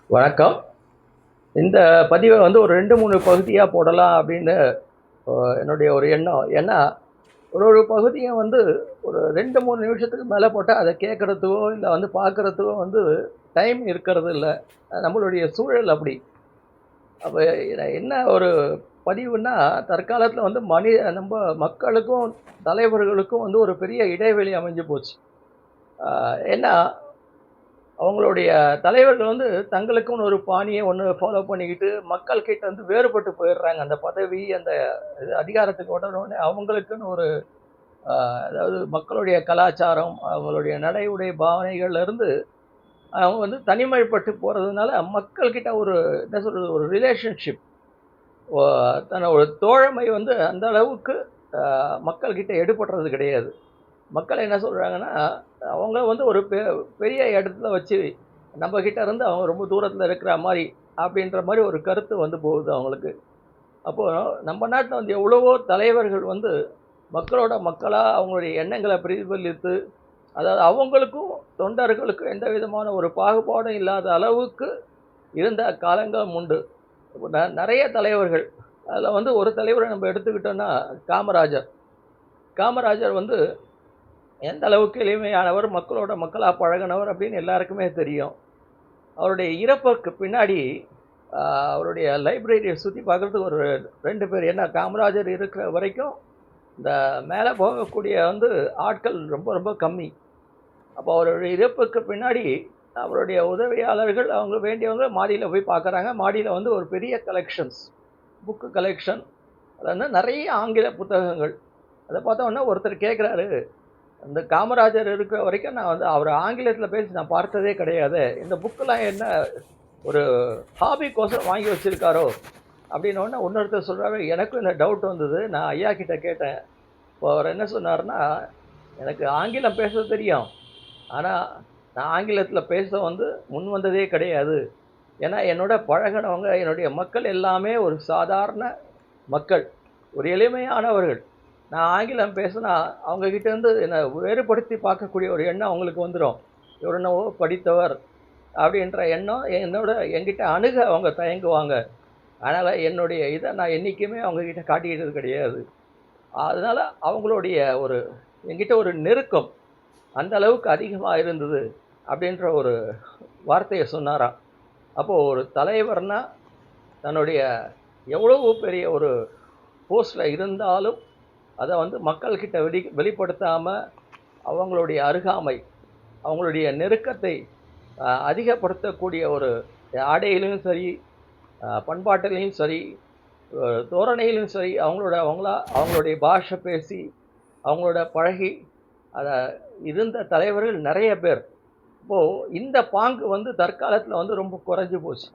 வணக்கம். இந்த பதிவை வந்து ஒரு 2, 3 பகுதியா போடலாம் அப்படின்னு என்னுடைய ஒரு எண்ணம். ஏன்னா, ஒரு ஒரு பகுதியும் வந்து ஒரு 2, 3 நிமிஷத்துக்கு மேல போட்டா அத கேட்கறதுக்கோ, இல்ல வந்து பார்க்கறதுக்கோ வந்து டைம் இருக்கிறது இல்ல. நம்மளுடைய சூழல் அப்படி. அப்ப என்ன ஒரு பதிவுன்னா, தற்காலத்துல வந்து நம்ப மக்களுக்கும், தலைவர்களுக்கும் வந்து ஒரு பெரிய இடைவெளி அமைஞ்சு போச்சு. அ ஏன்னா அவங்களுடைய தலைவர்கள் வந்து தங்களுக்குன்னு ஒரு பாணிய ஒண்ணு ஃபாலோ பண்ணிக்கிட்டு, மக்கள் கிட்ட வந்து வேறுபட்டு போயிடுறாங்க. அந்த பதவி, அந்த இது அதிகாரத்துக்கு உடனே அவங்களுக்குன்னு ஒரு அதாவது மக்களுடைய கலாச்சாரம், அவங்களுடைய நடை, உடை, பாவனைகள்ல இருந்து அவங்க வந்து தனிமைப்பட்டு போறதுனால, மக்கள் கிட்ட ஒரு என்ன சொல்றது? ஒரு ரிலேஷன்ஷிப் ஒ ஒரு தோழமை வந்து அந்த அளவுக்கு மக்கள் கிட்ட எடுபடுறது கிடையாது. மக்கள் என்ன சொல்றாங்கன்னா, அவங்க வந்து ஒரு பெரிய இடத்துல வச்சு, நம்ம கிட்ட இருந்து அவங்க ரொம்ப தூரத்துல இருக்கிற மாரி, அப்படின்ற மாரி ஒரு கருத்து வந்து போகுது அவங்களுக்கு. அப்போ நம்ம நாட்டுல வந்து எவ்வளவோ தலைவர்கள் வந்து மக்களோட மக்களா அவங்களுடைய எண்ணங்கள பிரதிபலித்து, அதாவது அவங்களுக்கும், தொண்டர்களுக்கும் எந்த விதமான ஒரு பாகுபாடும் இல்லாத அளவுக்கு இருந்த காலங்களும் உண்டு. இப்ப நெறைய தலைவர்கள். அதுல வந்து ஒரு தலைவர நம்ம எடுத்துக்கிட்டோம்னா, காமராஜர். காமராஜர் வந்து எந்த அளவுக்கு எளிமையானவர், மக்களோட மக்களா பழகுனவர் அப்படின்னு எல்லாருக்குமே தெரியும். அவருடைய இறப்புக்கு பின்னாடி அ அவருடைய லைப்ரரிய சுத்தி பார்க்கறதுக்கு ஒரு 2 பேர். ஏன்னா காமராஜர் இருக்கிற வரைக்கும், இந்த மேல போகக்கூடிய வந்து ஆட்கள் ரொம்ப ரொம்ப கம்மி. அப்போ அவருடைய இறப்புக்கு பின்னாடி, அவருடைய உதவியாளர்கள் அவங்க வேண்டியவங்க மாடியில போய் பார்க்குறாங்க. மாடியில வந்து ஒரு பெரிய கலெக்ஷன்ஸ், புக்கு கலெக்ஷன். அதுல வந்து நெறைய ஆங்கில புத்தகங்கள். அத பார்த்த உடனே ஒருத்தர் கேட்குறாரு, இந்த காமராஜர் இருக்கிற வரைக்கும் நான் வந்து அவர ஆங்கிலத்தில பேசி நான் பார்த்ததே கிடையாதே. இந்த புக்லாம் என்ன ஒரு ஹாபிக்கோசரம் வாங்கி வச்சிருக்காரோ? அப்படின்னோனே இன்னொருத்தர் சொல்றாரு, எனக்கும் இந்த டவுட் வந்தது. நான் ஐயா கிட்ட கேட்டேன். அப்போ அவர் என்ன சொன்னாருன்னா, எனக்கு ஆங்கிலம் பேச தெரியும். ஆனா, நான் ஆங்கிலத்தில பேச வந்து முன் வந்ததே கிடையாது. ஏன்னா, என்னோட பழகுனவங்க, என்னுடைய மக்கள் எல்லாமே ஒரு சாதாரண மக்கள். ஒரு எளிமையானவர்கள். நான் ஆங்கிலம் பேசினா, அவங்க கிட்ட இருந்து என்ன வேறுபடுத்தி பார்க்கக்கூடிய ஒரு எண்ணம் அவங்களுக்கு வந்துரும். இவர் என்னவோ படித்தவர் அப்படின்ற எண்ணம் என்கிட்ட அணுக அவங்க தயங்குவாங்க. அதனால என்னுடைய இத நான் என்னைக்குமே அவங்க கிட்ட காட்டிக்கிட்டது கிடையாது. அதனால அவங்களுடைய ஒரு என்கிட்ட ஒரு நெருக்கம் அந்த அளவுக்கு அதிகமா இருந்தது அப்படின்ற ஒரு வார்த்தைய சொன்னாராம். அப்போ ஒரு தலைவர்னா தன்னுடைய எவ்வளவு பெரிய ஒரு போஸ்ட்ல இருந்தாலும், அத வந்து மக்கள்கிட்ட வெளிப்படுத்தாம, அவங்களுடைய அருகாமை, அவங்களுடைய நெருக்கத்தை அதிகப்படுத்தக்கூடிய ஒரு ஆடையிலும் சரி, பண்பாட்டிலும் சரி, தோரணையிலும் சரி, அவங்களுடைய பாஷை பேசி, அவங்களோட பழகி, அத இருந்த தலைவர்கள் நெறைய பேர். இப்போ இந்த பாங்கு வந்து தற்காலத்துல வந்து ரொம்ப குறைஞ்சு போச்சு.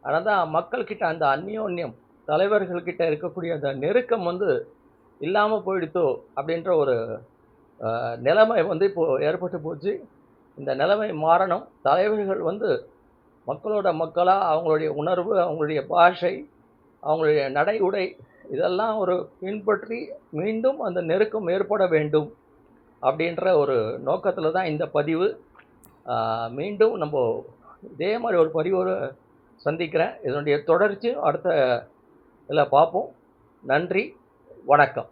அதனால தான் மக்கள்கிட்ட அந்த அந்யோன்யம், தலைவர்கள் கிட்ட இருக்கக்கூடிய அந்த நெருக்கம் வந்து இல்லாம போயிடுத்தோ! அப்படின்ற ஒரு நிலைமை வந்து இப்போ ஏற்பட்டு போச்சு. இந்த நிலைமை மாறணும். தலைவர்கள் வந்து மக்களோட மக்களா அவங்களுடைய உணர்வு, அவங்களுடைய பாஷை, அவங்களுடைய நடை, உடை இதெல்லாம் ஒரு பின்பற்றி மீண்டும் அந்த நெருக்கம் ஏற்பட வேண்டும். அப்படின்ற ஒரு நோக்கத்துல தான் இந்த பதிவு. மீண்டும் இதே மாரி ஒரு பதிவோட சந்திக்கிறேன். இதனுடைய தொடர்ச்சியும் அடுத்த இதில பார்ப்போம். நன்றி, வணக்கம்.